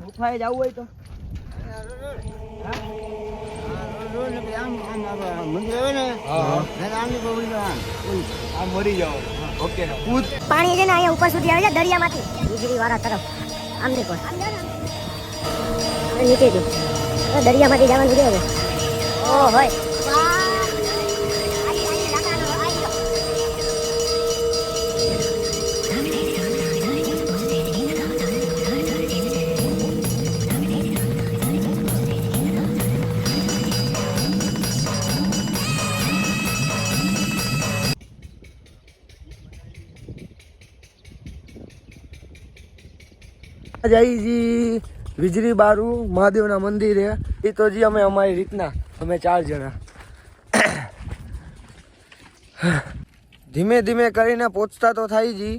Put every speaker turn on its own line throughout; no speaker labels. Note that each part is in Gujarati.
ગુફાએ જવું હોય તો
પાણી છે ને અહીંયા ઉપર સુધી આવે છે દરિયામાંથી વીજળી વાળા તરફ આમ દેખો નીચે દરિયામાંથી જવાનું છે હવે ઓ હોય
જઈ જી વીજળી બારું મહાદેવના મંદિરે એ તો જી અમે અમારી રીતના અમે 4 જણા ધીમે ધીમે કરીને પહોંચતા તો થાય જી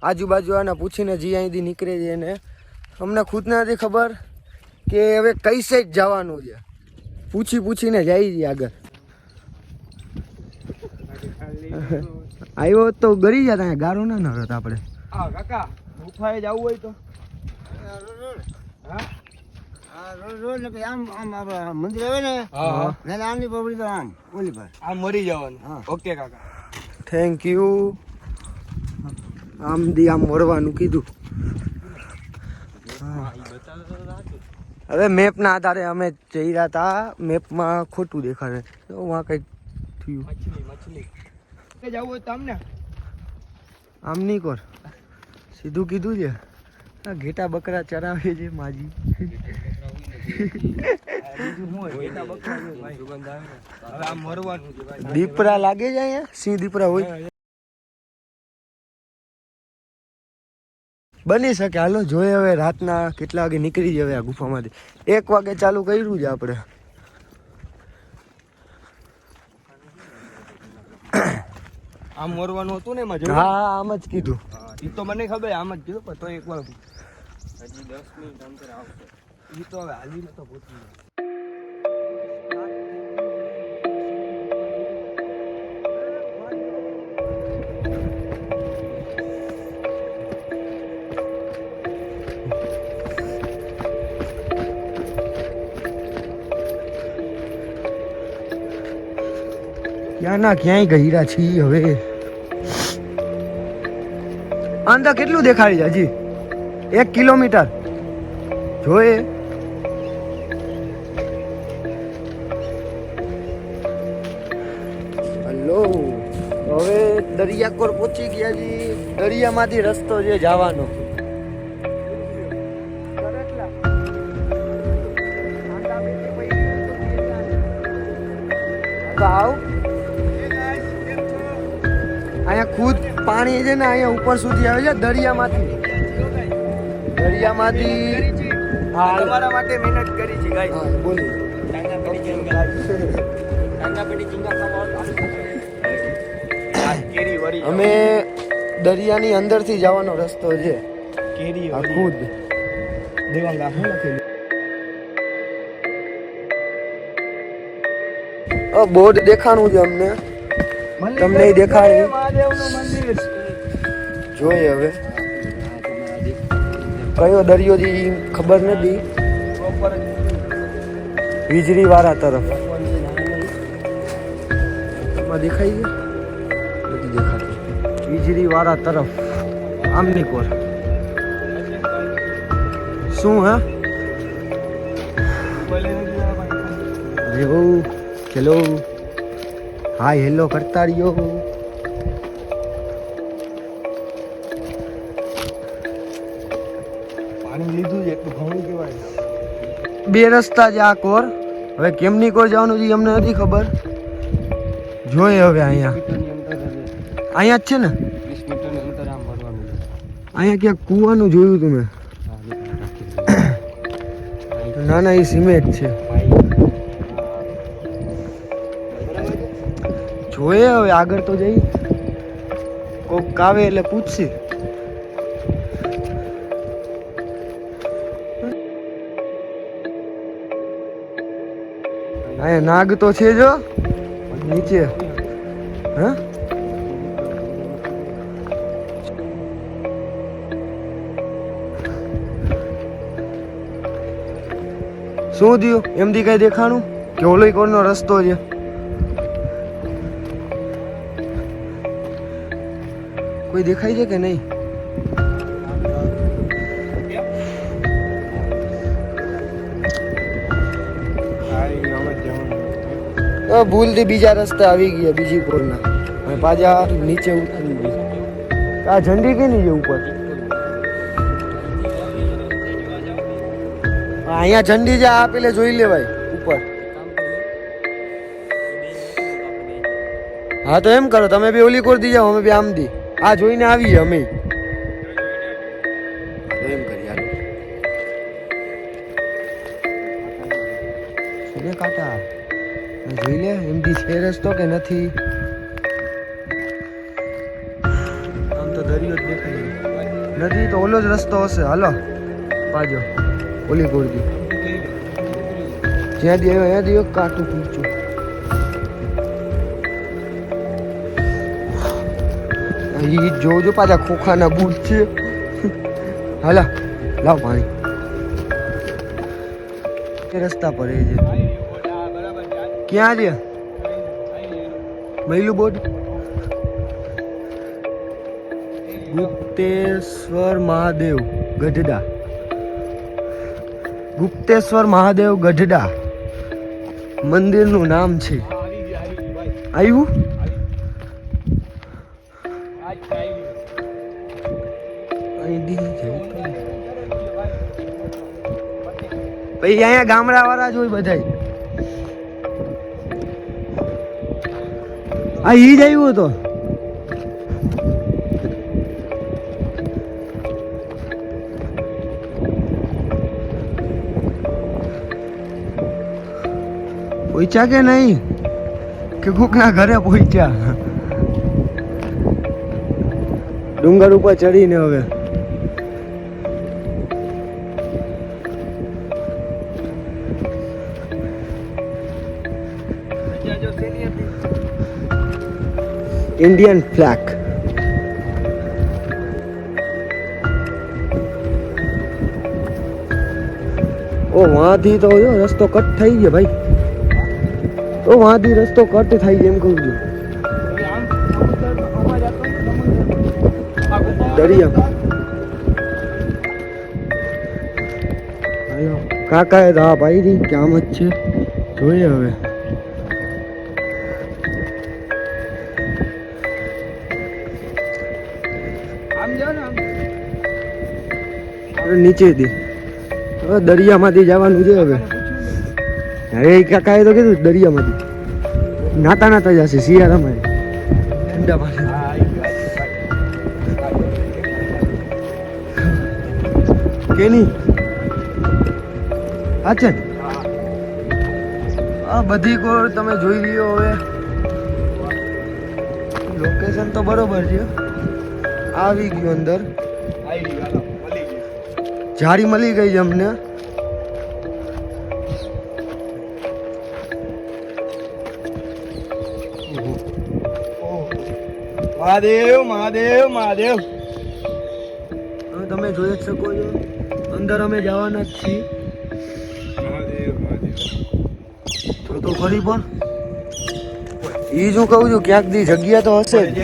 આજુબાજુ આને પૂછીને જી અહીંથી નીકળે છે એને અમને ખુદ નથી ખબર કે હવે કઈ સાઈડ જવાનું છે પૂછીને જાય છે આગળ આવ્યો તો ગરી જતા ગારો ના નરત આપણે કાકા ગુફાએ જવું હોય તો મંદિર આવે ને આમની પબડી તો આમ ઓલી પર આમ મરી જવાનું ઓકે કાકા થેન્ક યુ આમ મરવાનું કીધું હવે મેપના આધારે અમે જઈ રહ્યા હતા મેપમાં ખોટું દેખાડે તો વहाँ કંઈક થયું જવું હોય તો અમને આમ નહીં કર સીધું કીધું છે ઘેટા બકરા ચરાવે છે માજી દીપડા લાગે છે અહીંયા સિંહ દીપડા હોય બની શકે હાલો જોઈએ હવે રાતના કેટલા વાગે નીકળી જાય આ ગુફામાંથી 1 વાગે ચાલુ કર્યું છે આપણે આમ મરવાનું હતું ને એમાં હા આમ જ કીધું એ તો મને ખબર આમ જ કીધું પણ તો એક વાર હજી 10 મિનિટ અંતર આવશે એ તો હવે હાલીને તો પહોંચી ક્યાં ના ક્યાંય ગઈરા છીએ હવે આંધા કેટલું દેખાડી છે હજી 1 કિલોમીટર જોઈએ હલો હવે દરિયાકોર પહોંચી ગયા જી દરિયામાંથી રસ્તો છે જવાનો અહીંયા ખુદ પાણી છે ને અહીંયા ઉપર સુધી આવે છે દરિયામાંથી તમારા માટે મહેનત કરી છે ગાઈસ હા બોલી અમે દરિયાની અંદરથી જવાનો રસ્તો છે કેરી ખુદ દેવાંગા હું લખેલું બોર્ડ દેખાણું છે અમને તમને દેખાય જોઈએ હવે કયો દરિયો જી ખબર નથી વીજળી વાળા તરફ દેખાય છે નથી દેખાતું વીજળી વાળા તરફ આમની કોર શું હે હેલો હાય હેલો કરતા રહ્યો પાણી લીધું છે એટલું ઘણું કહેવાય 2 રસ્તા છે આ કોર હવે કેમની કોર જવાનું છે અમને નથી ખબર જોઈએ હવે અહીંયા જ છે ને 20 મીટરની અંતર આમ ભરવાનું અહીંયા ક્યાંક કૂવાનું જોયું તમે ના ના એ સિમેન્ટ છે જોઈએ હવે આગળ તો જઈ કોક આવે એટલે પૂછશે અહીંયા નાગ તો છે જો નીચે હા શું થયું એમથી કઈ દેખાણું કે ઓલો કોરનો રસ્તો છે? કોઈ દેખાય છે કે નહીં? ભૂલથી બીજા રસ્તે આવી ગયા, બીજી કોરના અને પાછા નીચે ઉતરી ગઈ. આ ઝંડી કેની છે ઉપર? અહીંયા ઝંડી છે, આ પેલે જોઈ લેવાય ઉપર. હા તો એમ કરો, તમે બી ઓલી કોર દી જાઓ, અમે બી આમ દી. આ જોઈને આવીએ અમે. એમ કરી હાલો. કાકા જોઈ લે એમથી છે રસ્તો કે નથી. આમ તો દરિયો જ દેખાય નથી, તો ઓલો જ રસ્તો હશે. હાલો પાજો ઓલી કોરથી જ્યાં દી આવ્યો ત્યાં દી કાટું પૂછ્યું. ઈ જોજો પાછા ખોખાના બૂટ છે. હાલા લાવ પાણી. કે રસ્તા પર એ છે. ક્યાં છે મહિલું બોર્ડ? ગુપ્તેશ્વર મહાદેવ ગઢડા. ગુપ્તેશ્વર મહાદેવ ગઢડા મંદિરનું નામ છે. આવ્યું? પછી અહીંયા ગામડા વાળા જ હોય બધા. આ ઈ જ આવ્યું હતો. પહોંચ્યા કે નહીં? કે કોકના ઘરે પહોંચ્યા? ડુંગર ઉપર ચડીને હવે इंडियन फ्लैग. ओ वहां थी तो जो रस्तो कट થઈ ગયો ભાઈ. તો वहां थी रस्तो कट થઈ ગયો એમ કહું છું. દરિયા હાલો કાકાએ તો આ ભાઈ રી કામ જ છે. જોઈએ હવે નીચેથી દરિયામાંથી જવાનું છે હવે. હવે કાકાએ તો કીધું દરિયામાંથી નાતા નાતા જશે શિયાળામાં ઠંડા પાણી. કે નહીં અચ્છા આ બધી કોર તમે જોઈ લ્યો. હવે લોકેશન તો બરોબર છે. આવી ગયું અંદર. જારી મળી ગઈ છે અમને. મહાદેવ મહાદેવ મહાદેવ. હવે તમે જોઈ જ શકો છો અંદર અમે જવાના જ છીએ. તો ખરી પણ ઈ જ હું કહું છું ક્યાંક દી જગ્યા તો હશે જ.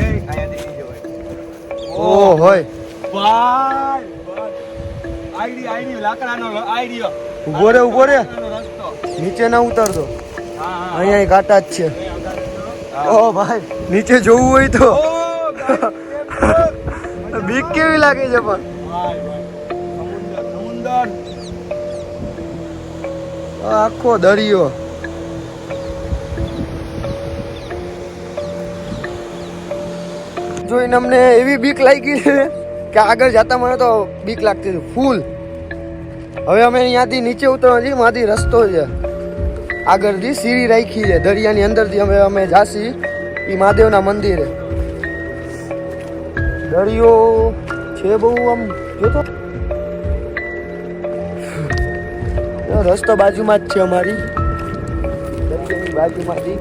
ઓ હોય ઉભો રે ઉભો રે, નીચે ના ઉતરતો. અહીંયા કાંટા જ છે. ઓ ભાઈ નીચે જોવું હોય તો બીક કેવી લાગે છે પણ. આખો દરિયો. જોઈને અમને એવી બીક લાગી છે કે આગળ જતા મને તો બીક લાગતી હતી ફૂલ. હવે અમે અહીંયાથી નીચે ઉતરવા છીએ. માંથી રસ્તો છે, આગળથી સીડી રાખી છે દરિયાની અંદરથી. અમે જાસી એ મહાદેવના મંદિરે. દરિયો છે બહુ આમ જોતો. રસ્તો બાજુમાં જ છે અમારી, દરિયાની બાજુમાંથી.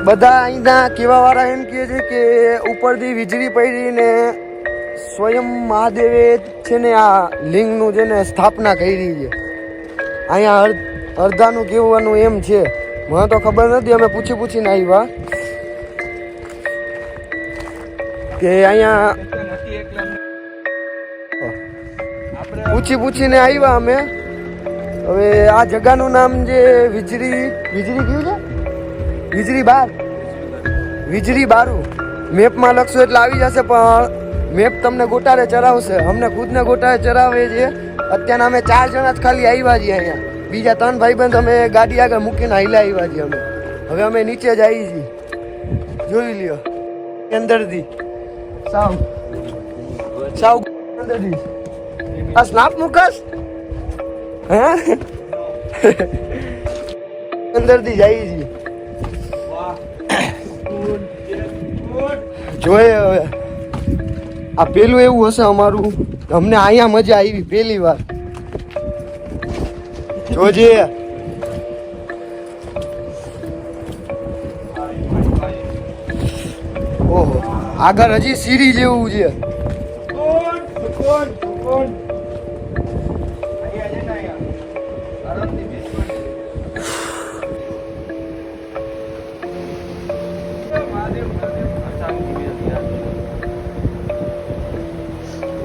બધા અહીંના કેવા વાળા એમ કહે છે કે ઉપરથી વીજળી પડી ને સ્વયં મહાદેવે છે ને આ લિંગનું છે ને સ્થાપના કરી છે. અહીંયા અડધાનું કેવું એમ છે, મને તો ખબર નથી. અમે પૂછીને આવ્યા કે અહીંયા પૂછીને આવ્યા અમે. હવે આ જગાનું નામ જે વીજળી કયું છે? વીજળી બારું. મેપમાં લખશો એટલે આવી જશે, પણ મેપ તમને ગોટાળે ચરાવશે. અમને ખુદને ગોટાળે ચરાવે છે. અત્યારના અમે 4 જણા જ ખાલી આવ્યા છીએ અહીંયા. બીજા 3 ભાઈબંધ અમે ગાડી આગળ મૂકીને હાલ્યા આવ્યા છીએ અમે. હવે અમે નીચે જ આવી છીએ, જોઈ લ્યો. અંદરથી સાવ અંદરથી આ સ્નાપ મૂકસ હે અંદરથી જઈએ છીએ. જોઈએ હવે આ પેલું એવું હશે અમારું. અમને અહીંયા મજા આવી પહેલી વાર. જોજે ઓહો, આગળ હજી સીડી જેવું છે.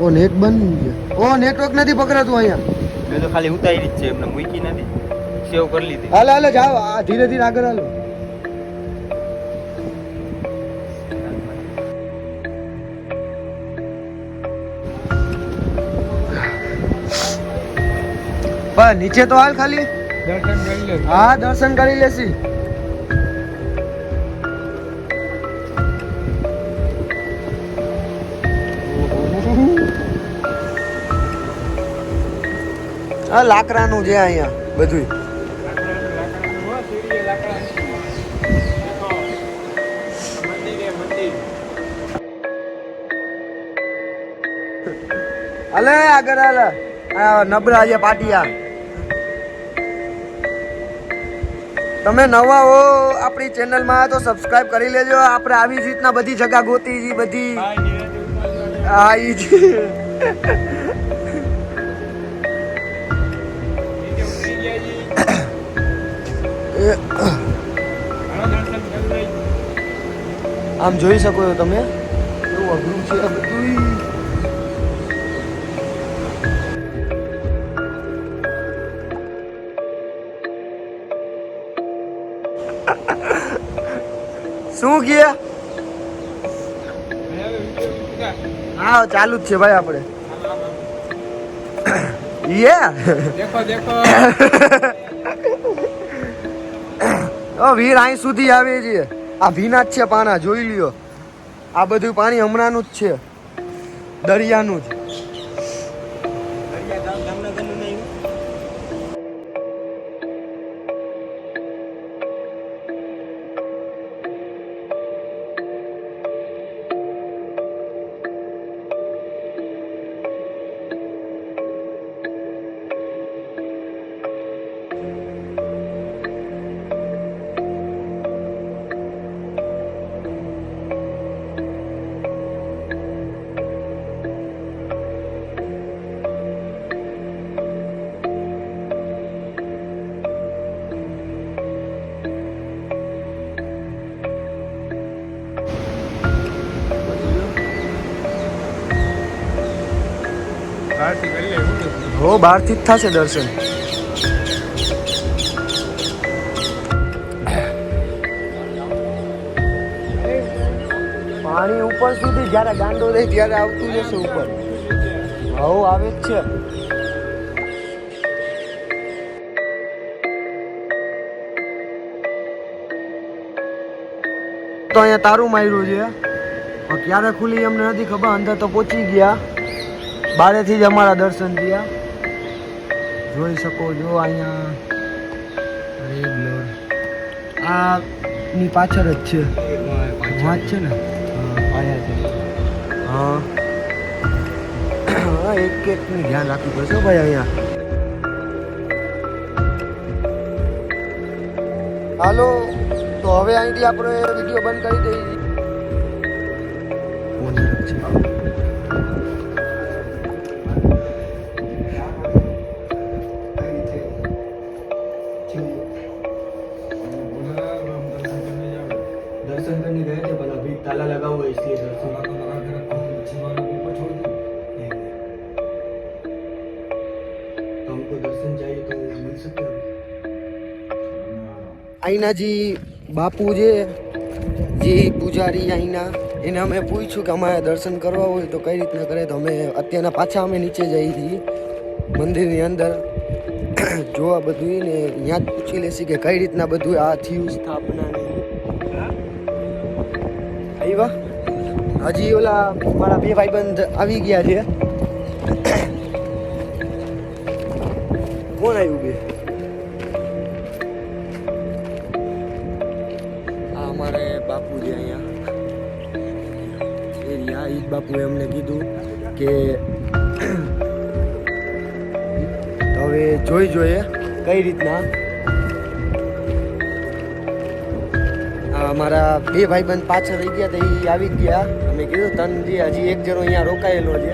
ઓ નેટ બંધ છે. ઓ નેટવર્ક નથી પકડાતું અહીંયા.
મેં તો ખાલી ઉતારી જ છે, એમને મૂકી નથી, સેવ કરી લીધી.
હાલો જાઓ, આ ધીરે ધીરે આગળ હાલો. બસ નીચે તો હાલ, ખાલી
દર્શન કરી લે.
હા દર્શન કરી લેશી. આ લાકડાનું છે અહીંયા બધું. હાલે આગળ હાલે. નબળા છે પાટિયા. તમે નવા હો આપણી ચેનલમાં તો સબસ્ક્રાઇબ કરી લેજો. આપણે આવી જ રીતના બધી જગ્યા ગોતી છે બધી. હા ઈ જ. આમ જોઈ શકો છો તમે, એવું અઘરું છે આ બધું. શું ગયા? હા ચાલુ જ છે ભાઈ આપણે.
દેખો
વીર અહીં સુધી આવે છે. આ ભીના જ છે પાના, જોઈ લ્યો. આ બધું પાણી હમણાંનું જ છે, દરિયાનું જ. હો બહારથી જ થશે દર્શન. પાણી ઉપર સુધી જયારે ગાંડો રહે ત્યારે આવતું જશે ઉપર. હો આવે જ છે. તો અહીંયા તારું માર્યું છે, ક્યારે ખુલી અમને નથી ખબર. અંદર તો પહોંચી ગયા, બારેથી જ અમારા દર્શન થયા. જોઈ શકો છો અહીંયા રેડ લોડ આ ની પાછળ જ છે. વાત છે ને, પાયા છે. હા હા, એક નું ધ્યાન રાખવું પડશે ભાઈ અહીંયા. હાલો, તો હવે અહીંથી આપણે વિડીયો બંધ કરી દઈએ. को दर्शन चाहिए तो मिल सकते हैं। અહીંના જે બાપુ છે જે પૂજારી અહીંના એને અમે પૂછ્યું કે અમારે દર્શન કરવા હોય તો કઈ રીતના કરે, તો અમે અત્યારના પાછા અમે નીચે જઈએ છીએ મંદિરની અંદર જોવા બધું ને ત્યાં જ પૂછી લેશી કે કઈ રીતના બધું આ થયું સ્થાપના ને આવ્યા। હજી ઓલા મારા બે ભાઈબંધ આવી ગયા છે। કોણ આવ્યું બે? આ અમારે બાપુ છે અહીંયા એ જ બાપુએ અમને કીધું કે હવે જોઈએ કઈ રીતના। અમારા બે ભાઈબંધ પાછળ રહી ગયા તો એ આવી જ ગયા। અમે કીધું તન હજી એક જણો અહીંયા રોકાયેલો છે,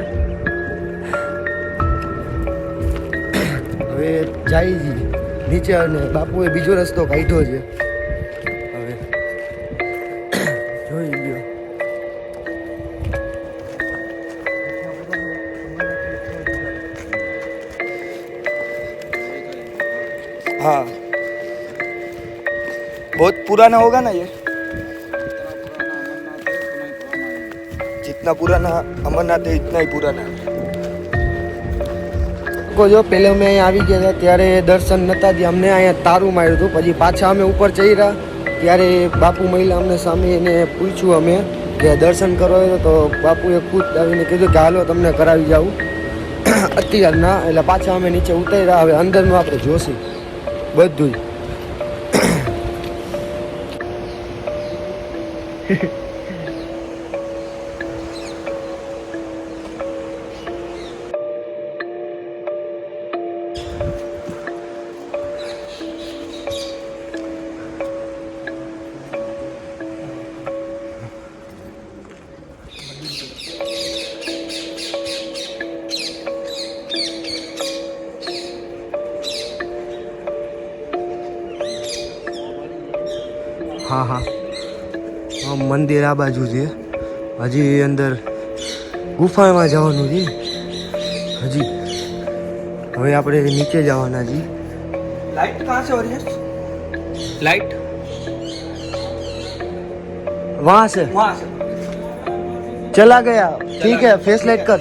હવે જાય છે નીચે અને બાપુએ બીજો રસ્તો કાઢ્યો છે। હવે જોઈ લ્યો। हाँ बहुत पुराना होगा ना ये, जितना पुराना अमरनाथ है इतना ही पुराना है। को जो पहले અમે અહીંયા આવી ગયા હતા ત્યારે દર્શન નતા થયા, અમને અહીંયા તારું માર્યું હતું। પછી પાછા અમે ઉપર ચડ્યા ત્યારે બાપુ મહિલા અમને સામે એને પૂછ્યું અમે કે દર્શન કરો તો બાપુએ ખુદ આવીને કીધું કે હાલો તમને કરાવી જાઉં અત્યારના। એટલે પાછા અમે નીચે ઉતર્યા। હવે અંદરનું આપણે જોશું બધું। हाँ हाँ हाँ मंदिर आ बाजू છે। હજી અંદર ગુફામાં જવાનું છે હજી। હવે આપણે નીચે જવાના છીએ। લાઈટ કहाँ से हो रही है? लाइट वहाँ से चला गया। ठीक है फेस लाइट कर।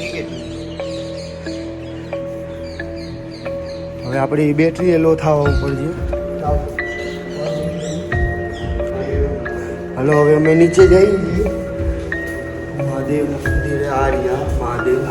હવે આપણી બેટરી લો થવા ઉપર છે। હલો હવે અમે નીચે જઈએ છીએ। મહાદેવ મંદિર આ રહ્યા મહાદેવ।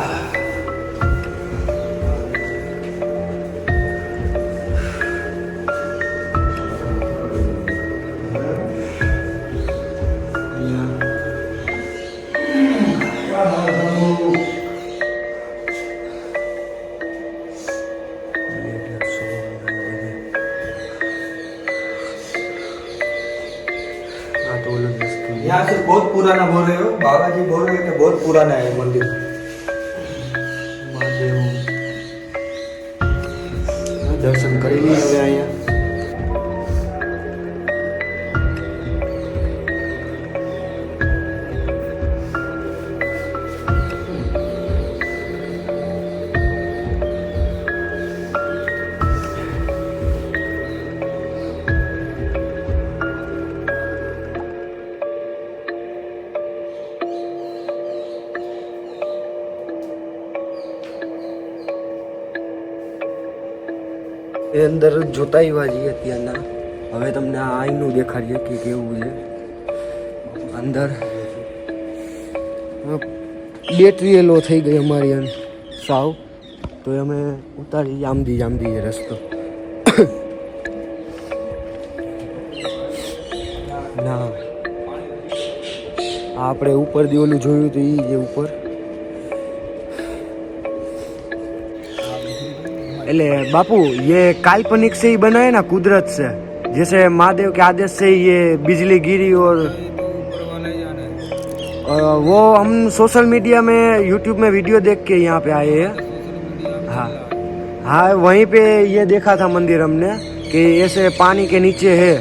यहाँ से बहुत पुराना बोल रहे हो बाबा जी, बोल रहे हो कि बहुत पुराना है मंदिर महादेव। दर्शन કરી લઈએ હવે અહીંયા। એ અંદર જોતા આવ્યા છીએ અત્યારના। હવે તમને આ આઈનું દેખાડીએ કે કેવું છે અંદર। બેટરી લો થઈ ગઈ અમારી સાવ, તો અમે ઉતારી જામદી રસ્તો। ના આપણે ઉપરથી ઓલું જોયું તો એ જે ઉપર એટલે बापू ये काल्पनिक से ही बना है ना, कुदरत से? जैसे महादेव के आदेश से ही ये बिजली गिरी और वो हम सोशल मीडिया में यूट्यूब में वीडियो देख के यहाँ पे आए हैं। हाँ हाँ वहीं पे ये देखा था मंदिर हमने कि ऐसे पानी के नीचे है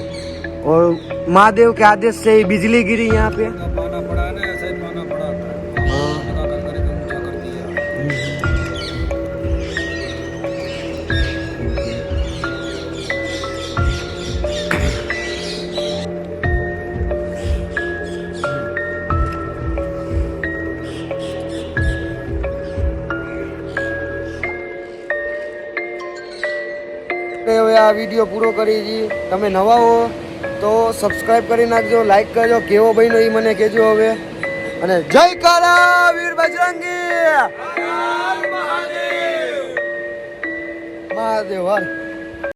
और महादेव के आदेश से ही बिजली गिरी यहाँ पे। આ વિડીયો પૂરો કરી છી. તમે નવા હો તો સબસ્ક્રાઇબ કરી નાખજો, લાઈક કરજો. કેવો બન્યો એ મને કહેજો હવે. અને જય કાલા વીર બજરંગી મહાદેવ.